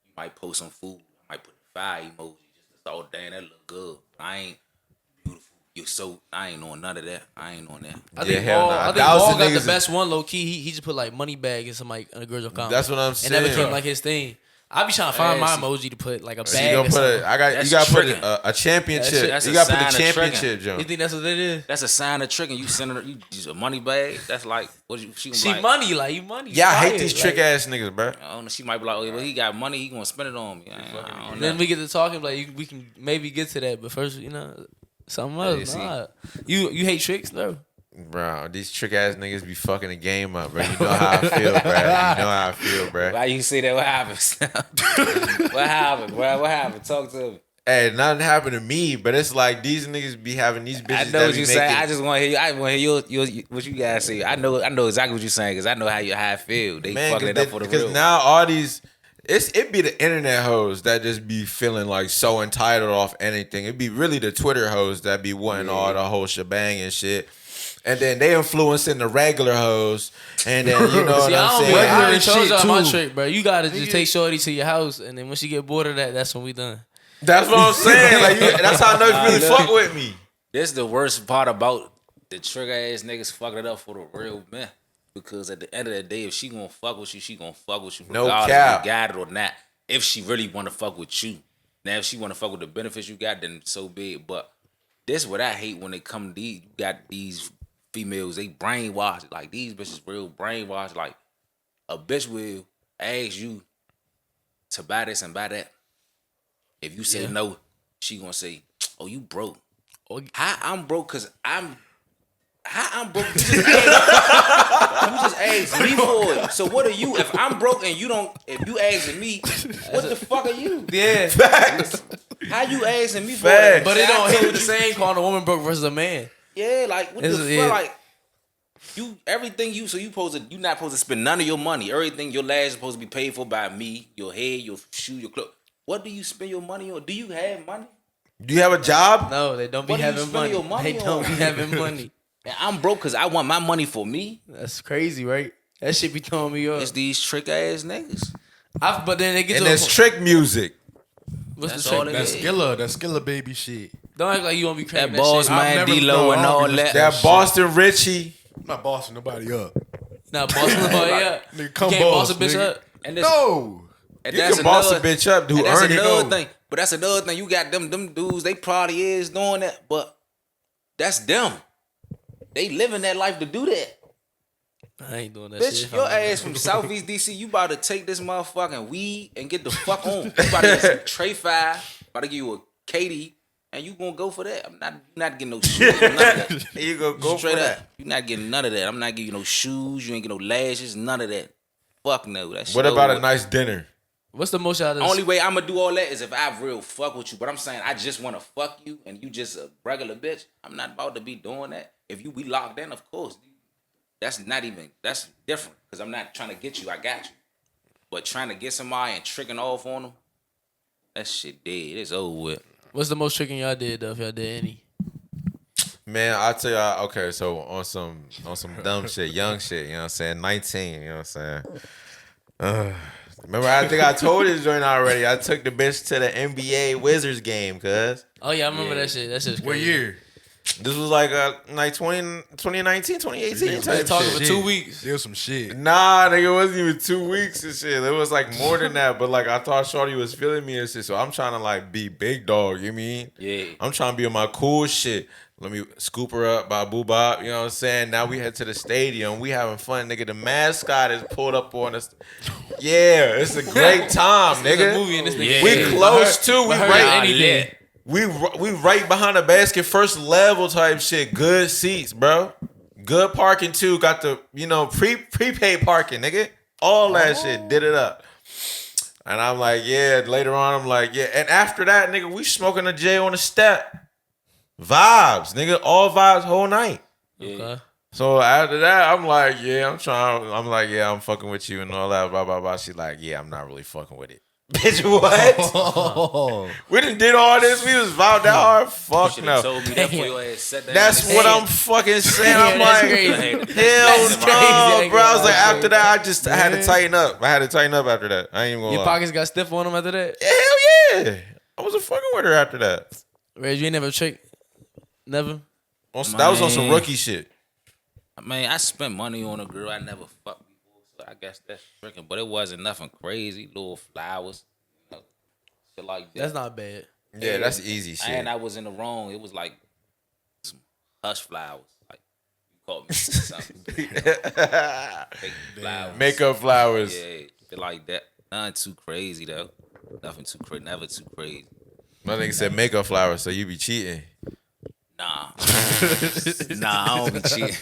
You might post some food. I might put a fire emoji. Just oh damn, that look good. I ain't beautiful. I ain't on none of that. I ain't on that. I think hell Paul, nah. I think Thousands Paul got niggas the best one low key. He just put like money bag in some like in a girl's comment. That's what I'm And saying. that became like his thing. I be trying to find my emoji to put like a So you bag. gonna Or put something. That's you gotta put tricking. a championship. That's You a gotta put the sign of championship, tricking. Joe. You think that's what it is? That's a sign of tricking. You sending her you use a money bag. That's like what you she gonna be She like, money, like you money. Yeah, I hate Fire. these Like, trick ass niggas, bro. I don't know, she might be like, oh, well, he got money, he gonna spend it on me. I don't know. Then we get to talking like we can maybe get to that, but first something else. see. Nah. You hate tricks, no? Bro, these trick ass niggas be fucking the game up, bro. You know how I feel, bro. You know how I feel, bro. Why you say that? What happened? What happened, bro? What happened? Talk to me. Hey, nothing happened to me, but it's like these niggas be having these bitches I know that what be you making. say. I just want to hear you. I want to hear your what you guys say. I know exactly what you're saying because I know how I feel. They fucking it up for the real. Because now all these, it be the internet hoes that just be feeling like so entitled off anything. It be really the Twitter hoes that be wanting all the whole shebang and shit. And then they influencing the regular hoes. And then, you know See, what I'm I don't saying? I already Regular told shit, y'all my too. trick, bro. You gotta just take Shorty to your house, and then when she get bored of that, that's when we done. That's what I'm saying. Like, that's how I know you really look. fuck with me. This the worst part about the trigger ass niggas fucking it up for the real man. Because at the end of the day, if she gonna fuck with you, she gonna fuck with you. No Regardless cap. if you got it or not. If she really wanna fuck with you. Now, if she wanna fuck with the benefits you got, then so be it. But this what I hate when they come to these. You got these females, they brainwashed. Like, these bitches real brainwashed. Like, a bitch will ask you to buy this and buy that. If you say no, she gonna say, oh, you broke. How I'm broke because I'm broke. You just asked me for it. So what are you? If I'm broke and you don't, if you asking me, what the fuck are you? Yeah, Facts. How you asking me for Facts. it? but it don't I hit told the you- same calling a woman broke versus a man. Yeah, like what the It's- fuck? yeah. Like you, everything you. So you not supposed to spend none of your money. Everything your last is supposed to be paid for by me. Your hair, your shoe, your clothes. What do you spend your money on? Do you have money? Do you have a job? No, they don't be What do you having spend money. your money They don't on? be having money. And I'm broke because I want my money for me. That's crazy, right? That shit be throwing me up. It's these trick ass niggas. But then they get And to it's trick music. What's That's the all trick? it That is. Skilla baby shit. Don't act like you won't be cracking That that boss shit. man, never- D-Lo, and no, I all don't that. That Boston Richie. I'm not bossing nobody up. Nah, bossing nobody up. Nigga, You come can't boss a bitch nigga. up. And this, No. and You that's can boss a another- bitch up, who and that's earned it. another thing. But that's another thing. You got them dudes. They probably is doing that, but that's them. They living that life to do that. I ain't doing that Bitch, shit. your ass from Southeast DC, you about to take this motherfucking weed and get the fuck on. You about to get some Trey 5, about to give you a Katie, and you gonna go for that. I'm not getting no shoes. None of that. You gonna go Straight for up. that. You not getting none of that. I'm not giving you no shoes. You ain't getting no lashes. None of that. Fuck no. That shit What about over a nice dinner? What's the most y'all? Only way I'm gonna do all that is if I real fuck with you. But I'm saying I just wanna fuck you and you just a regular bitch. I'm not about to be doing that. If you be locked in, of course. That's different. Cause I'm not trying to get you, I got you. But trying to get somebody and tricking off on them, that shit dead. It's over with. What's the most tricking y'all did though? If y'all did any? Man, I'll tell y'all, okay, so on some dumb shit, young shit, you know what I'm saying? 19, you know what I'm saying? Remember, I think I told this joint already. I took the bitch to the NBA Wizards game, cuz. Oh yeah, I remember that shit. That shit's crazy. What year? This was like 2019, 2018 type Been talking shit. for 2 weeks. There was some shit. Nah, nigga, it wasn't even 2 weeks and shit. It was like more than that. But like I thought Shorty was feeling me and shit. So I'm trying to like be big dog, you mean? Yeah. I'm trying to be on my cool shit. Let me scoop her up by Boo Bop, you know what I'm saying? Now we head to the stadium. We having fun, nigga. The mascot is pulled up on us. Yeah, it's a great time, nigga. There's a movie in this nigga. We close too. We I heard right anything. we right behind the basket, first level type shit. Good seats, bro. Good parking too. Got the, prepaid parking, nigga. All that shit. Did it up. And I'm like, yeah. Later on, I'm like, yeah. And after that, nigga, we smoking a J on the step. Vibes, nigga. All vibes whole night. Okay. So after that, I'm like, yeah, I'm fucking with you and all that, blah, blah, blah. She's like, yeah, I'm not really fucking with it. Bitch, what? We done did all this. We was vibed that hard. Fuck Should've no. told me that before your ass said that. That's what I'm fucking saying. I'm that's like, crazy. hell That's no, crazy. bro. I was like, That's after that, I had to tighten up. I had to tighten up after that. I ain't even gonna Your lie. pockets got stiff on them after that. Yeah, hell yeah. I wasn't fucking with her after that. Reg, you ain't never tricked? Never? That was on some rookie shit. Man, I spent money on a girl I never fucked before, so I guess that's tricking. But it wasn't nothing crazy. Little flowers, shit like that. That's not bad. Yeah, that's easy shit. And I was in the wrong. It was like some hush flowers. Like you called me something. Fake flowers. Makeup flowers. Yeah, shit like that. Nothing too crazy though. Nothing too crazy. Never too crazy. My nigga said makeup flowers, so you be cheating. Nah, I don't be cheating.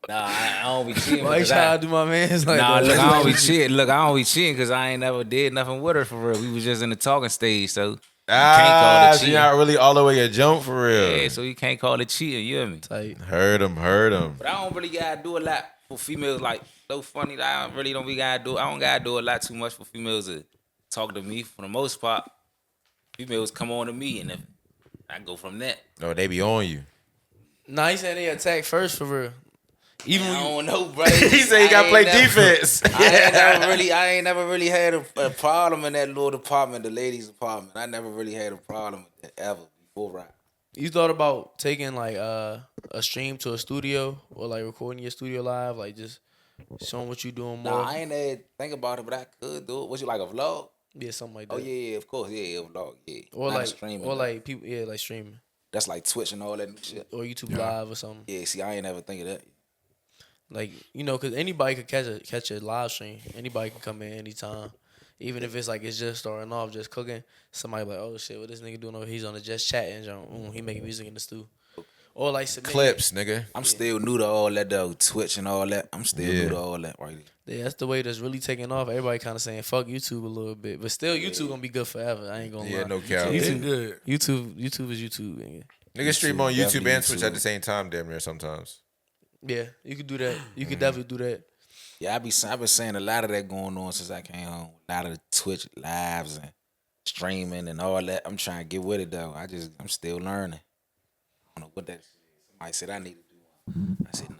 Nah, I don't be cheating. Why you because trying to do my man's like Nah, that? look, I don't be cheating. Look, I don't be cheating because I ain't never did nothing with her for real. We was just in the talking stage, so you can't call it So cheating. you're not really all the way a jump for real. Yeah, so you can't call it cheating. You hear me? Tight. Heard him. But I don't really gotta do a lot for females. Like so funny that I really don't be gotta do. I don't gotta do a lot too much for females to talk to me. For the most part, females come on to me, and if I go from that. No, they be on you. Nah, he said they attack first for real. Even I when you, don't know, bro. He said he got to play defense. I ain't never really had a problem in that little department, the ladies' department. I never really had a problem with that ever before rap. you thought about taking like a stream to a studio or like recording your studio live, like just showing what you doing more. Nah, I ain't had to think about it, but I could do it. Was you like a vlog? Yeah, something like that. Oh yeah, of course, yeah, a vlog, yeah. Or Not like streaming, or though. like people, yeah, like streaming That's like Twitch and all that new shit. or YouTube Live or something. Yeah, see, I ain't ever think of that. Like because anybody could catch a live stream. Anybody can come in anytime, even if it's like it's just starting off, just cooking. Somebody like, oh shit, what this nigga doing over? He's on the just chatting. He making music in the stew, or like submit. Clips, nigga. I'm still new to all that though, Twitch and all that. I'm still new to all that right there. Yeah, that's the way that's really taking off. Everybody kind of saying fuck YouTube a little bit, but still YouTube gonna be good forever. I ain't gonna lie. No cap. YouTube good. YouTube is YouTube. Nigga. Niggas stream on YouTube definitely and Twitch at YouTube. the same time, damn near sometimes. Yeah, you could do that. You could definitely do that. Yeah, I've been saying a lot of that going on since I came home. A lot of the Twitch lives and streaming and all that. I'm trying to get with it though. I'm still learning. I don't know what that is. Somebody said I need to do one. I said no.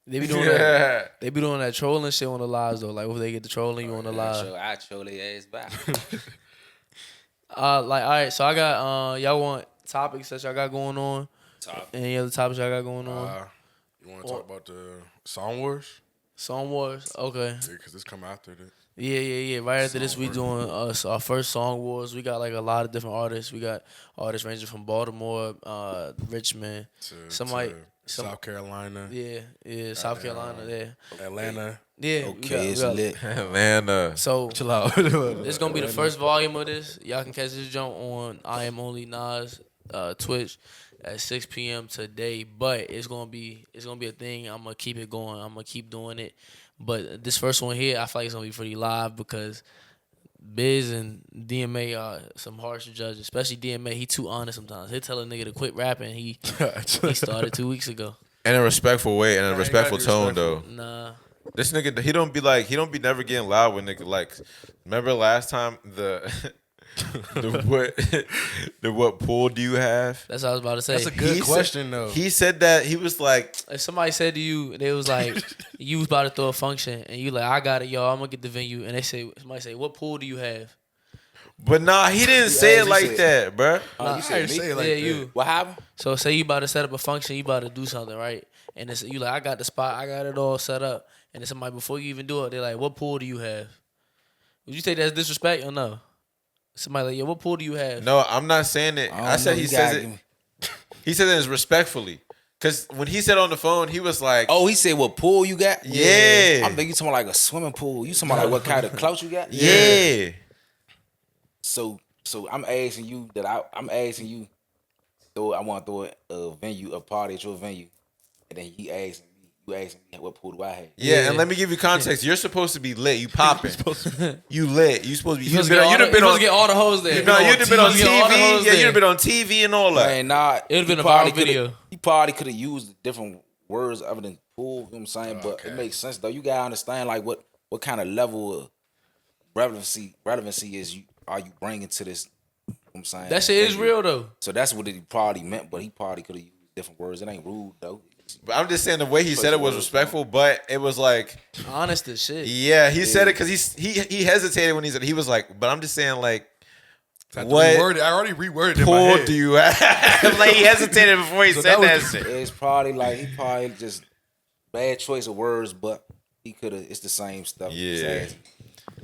They be doing that. They be doing that trolling shit on the lives though. Like if they get the trolling you on the live. I troll their ass back. Like all right, so I got y'all want topics that y'all got going on? Any other topics y'all got going on? You want to talk about the Song Wars? Song Wars, okay. Yeah, because this come after this. Yeah. Right after this, we doing our first Song Wars. We got like a lot of different artists. We got artists ranging from Baltimore, Richmond, to South Carolina. Yeah, South Carolina, yeah. Atlanta. Yeah, okay, it's lit. Atlanta. So Chill out. it's gonna be the first volume of this. Y'all can catch this jump on I Am Only Nas Twitch at 6 p.m. today. But it's gonna be a thing. I'm gonna keep it going. I'm gonna keep doing it. But this first one here, I feel like it's gonna be pretty live because BIZZ and DMA are some harsh judges, especially DMA. He too honest sometimes. He'll tell a nigga to quit rapping. He started 2 weeks ago. In a respectful way, and a respectful tone, though. Nah. This nigga, he don't be never getting loud with nigga. Like, remember last time the what pool do you have? That's what I was about to say. That's a good question, though. He said that he was like, if somebody said to you, they was like, you was about to throw a function, and you like, I got it, y'all. I'm gonna get the venue, and somebody say, what pool do you have? but nah, he didn't say it like that, bruh. Nah, You said say it like yeah, that. you. What happened? So say you about to set up a function, you about to do something, right? And it's, you like, I got the spot, I got it all set up. And then somebody, before you even do it, they're like, what pool do you have? Would you take that as disrespect or no? Somebody like, yeah, what pool do you have? No, I'm not saying it. I said he says it. He said it respectfully. Because when he said on the phone, he was like, Oh, he said what pool you got? Yeah. I'm thinking you talking about like a swimming pool. You talking about like what kind of clout you got? yeah. So I'm asking you so I want to throw a venue, a party at your venue, and then you asking me what pool do I have? Yeah, and let me give you context. You're supposed to be lit. You popping. You lit. You supposed to be. You supposed to get all the hoes there. No, you'd have been on You get all the TV. hoes Yeah, there. you'd have been on TV and all that. Man, nah, It would've been he a probably viral video. coulda- He probably could have used different words other than pool. You know what I'm saying? But Okay. it makes sense though. You gotta understand like what kind of level of relevancy are you bringing to this? You know what I'm saying? That shit is real though. So that's what he probably meant, but he probably could have used different words. It ain't rude though. But I'm just saying the way he said it was respectful, but it was like, Honest as shit. yeah, he said it because he hesitated when he said, he was like, but I'm just saying like, I what already reworded it in my pool head. do you have? Like he hesitated before he said that shit. It's probably like he probably just bad choice of words, but he could have. It's the same stuff. Yeah.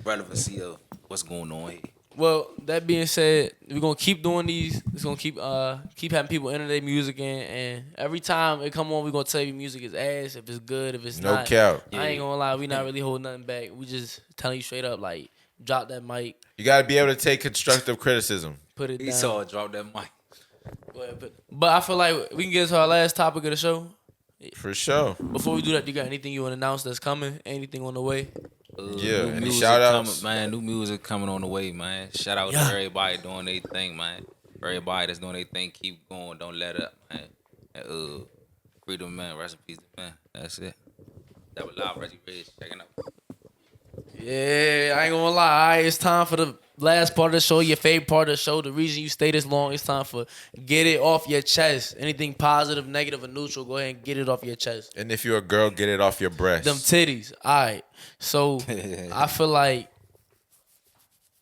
Relevancy of what's going on here. Well, that being said, we're gonna keep doing these. It's gonna keep having people enter their music in, and every time it come on, we're gonna tell you music is ass. If it's good, if it's No not. cap. I ain't gonna lie, we not really holding nothing back. We just telling you straight up, like, drop that mic, You got to be able to take constructive criticism. put it He down. saw it, drop that mic. But I feel like we can get to our last topic of the show. For sure. Before we do that, you got anything you want to announce that's coming? Anything on the way? Yeah, New any music shout outs? coming, man. New music coming on the way, man. Shout out to everybody doing their thing, man. Everybody that's doing their thing, keep going. Don't let up, man. And, freedom, man. Rest in peace, man. That's it. That was live, Reggie Reg. Checking out. Yeah, I ain't gonna lie. All right, it's time for the last part of the show, your favorite part of the show. The reason you stay this long, it's time for get it off your chest. Anything positive, negative, or neutral, go ahead and get it off your chest. And if you're a girl, get it off your breast. Them titties. All right. So I feel like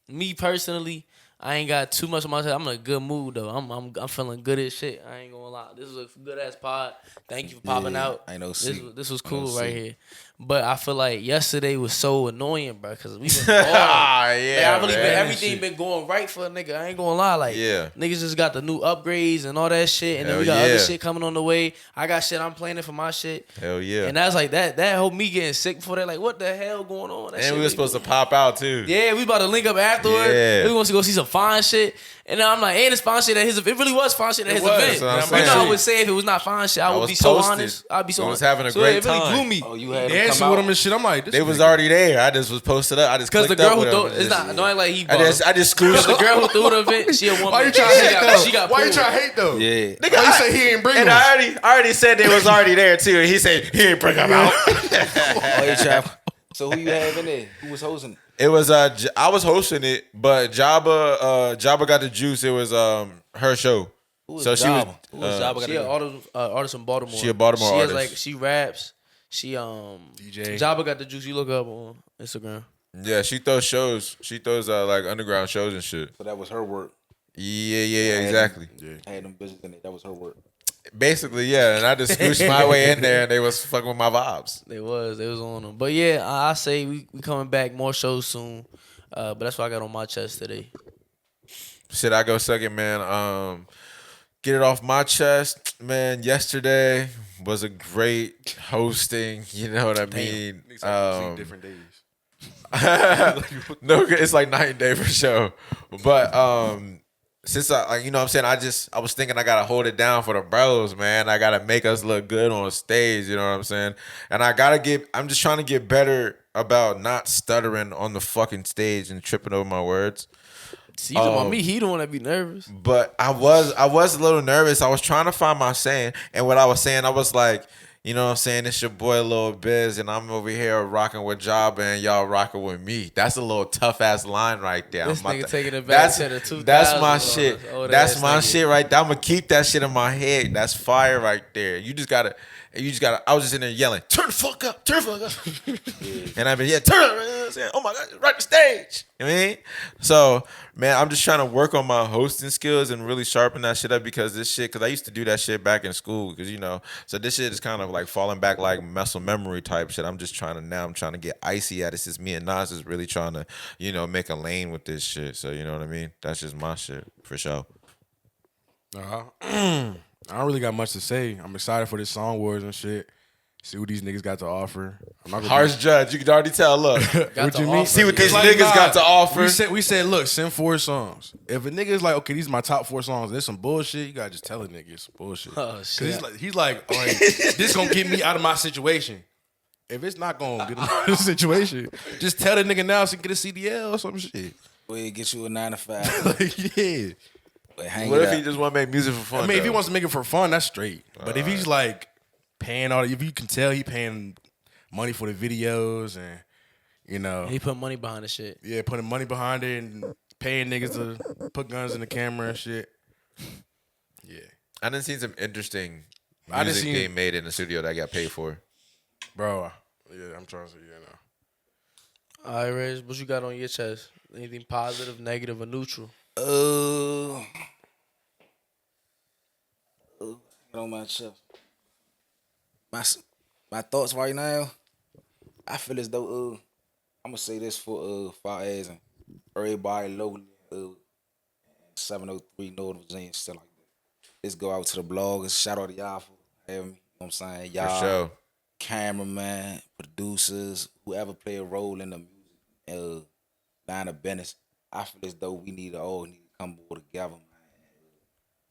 me personally, I ain't got too much on my chest. I'm in a good mood though. I'm feeling good as shit. I ain't gonna lie. This was a good ass pod. Thank you for popping out. I know. This was cool right here. But I feel like yesterday was so annoying, bro, because we been yeah, everything been going right for a nigga. I ain't gonna lie, like niggas just got the new upgrades and all that shit, and then we got other shit coming on the way. I got shit I'm planning for my shit. Hell yeah. And that's like that helped me getting sick before that. Like, what the hell going on? That And shit we were supposed to pop out too. Yeah, we about to link up afterward. Yeah. We want to go see some fine shit. And then I'm like, ain't it's fine shit at his event. It really was fine shit at his event. You know, I would say if it was not fine shit, I would be so honest. I'd be so honest. was having a great it really time. blew me. Oh, you had dancing with him and shit. I'm like, this They was already there. I just was posted up. I just Because clicked the girl up who with threw them. it's not, don't act like he bought I just screwed the girl who threw the event, she a woman. Why you trying to hate though? She got Why you pulled. trying to hate though? Yeah. Nigga, Why you say he ain't bring and him? I already said they was already there too. And he said he ain't bring them out. Oh, you trap. So who you have in there? Who was hosting? It was I was hosting it, but Jabba got the juice. It was her show. Who was So she was Jabba? Who was Jabba? She an artist from Baltimore. She a Baltimore She has artist. like she raps. She DJ. Jabba got the juice. You look up on Instagram. Yeah, she throws shows. She throws like underground shows and shit. So that was her work. Yeah, exactly. Had them bitches in it. That was her work. Basically, yeah. And I just scooched my way in there, and they was fucking with my vibes. They was on them. But yeah, I say we coming back, more shows soon. But that's what I got on my chest today. Shit, I go second, man. Get it off my chest, man. Yesterday was a great hosting. You know what I mean? Different days. No, it's like night and day for sure. But since you know what I'm saying, I was thinking I gotta hold it down for the bros, man. I gotta make us look good on stage, you know what I'm saying? And I'm just trying to get better about not stuttering on the fucking stage and tripping over my words. See, about me, he don't want to be nervous. But I was a little nervous. I was trying to find my saying, and what I was saying, I was like, you know what I'm saying? It's your boy Lil Biz, and I'm over here rocking with Jabba, and y'all rocking with me. That's a little tough ass line right there. This nigga taking it back to the 2000s. That's my shit. That's my shit right there. I'm gonna keep that shit in my head. That's fire right there. You just gotta. I was just in there yelling, turn the fuck up, turn the fuck up. And I've been, turn up. You know what I'm saying? Oh my God, right the stage. You know what I mean? So, man, I'm just trying to work on my hosting skills and really sharpen that shit up because I used to do that shit back in school because, you know, so this shit is kind of like falling back like muscle memory type shit. I'm trying to get icy at it since me and Nas is really trying to, you know, make a lane with this shit. So, you know what I mean? That's just my shit for sure. I don't really got much to say. I'm excited for this Song Wars and shit. See what these niggas got to offer. Harsh judge. You can already tell. Look. What you mean? See what these niggas got to offer. We said, look, send 4 songs. If a nigga's like, okay, these are my top 4 songs, there's some bullshit, you gotta just tell a nigga it's some bullshit. Oh, shit. Cause he's like, all right, this gonna get me out of my situation. If it's not gonna get him out of the situation, just tell the nigga now so he can get a CDL or some shit. Well, get you a 9 to 5. Like, yeah. What if he just want to make music for fun? I mean, if he wants to make it for fun, that's straight. But if he's like paying if you can tell he paying money for the videos and, you know. He put money behind the shit. Yeah, putting money behind it and paying niggas to put guns in the camera and shit. Yeah. I done seen some interesting music being made in the studio that I got paid for. Bro, yeah, I'm trying to see, All right, Reg, what you got on your chest? Anything positive, negative, or neutral? Get on my chest. My thoughts right now, I feel as though I'm gonna say this for far as and everybody locally 703 Northern Virginia, stuff like that. Let's go out to the bloggers. Shout out to y'all for having me. You know what I'm saying? Y'all, for sure. Cameraman, producers, whoever play a role in the music line of business. I feel as though we all need to come together, man,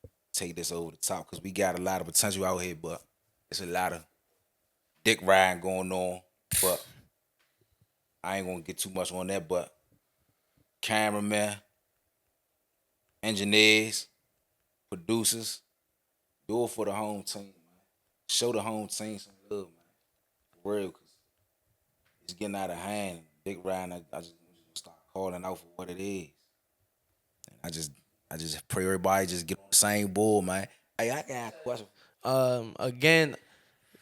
and take this over the top because we got a lot of potential out here, but it's a lot of dick riding going on. But I ain't gonna get too much on that. But cameramen, engineers, producers, do it for the home team, man. Show the home team some love, man. For real, because it's getting out of hand. Dick riding, I just start calling out for what it is. And I just pray everybody just get on the same board, man. Hey, I got a question. Again,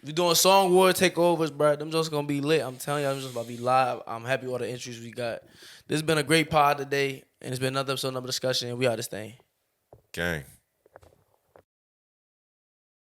we doing Song War takeovers, bro. Them just gonna be lit. I'm telling you, I'm just about to be live. I'm happy with all the entries we got. This has been a great pod today, and it's been another episode, another discussion, and we out this thing. Gang.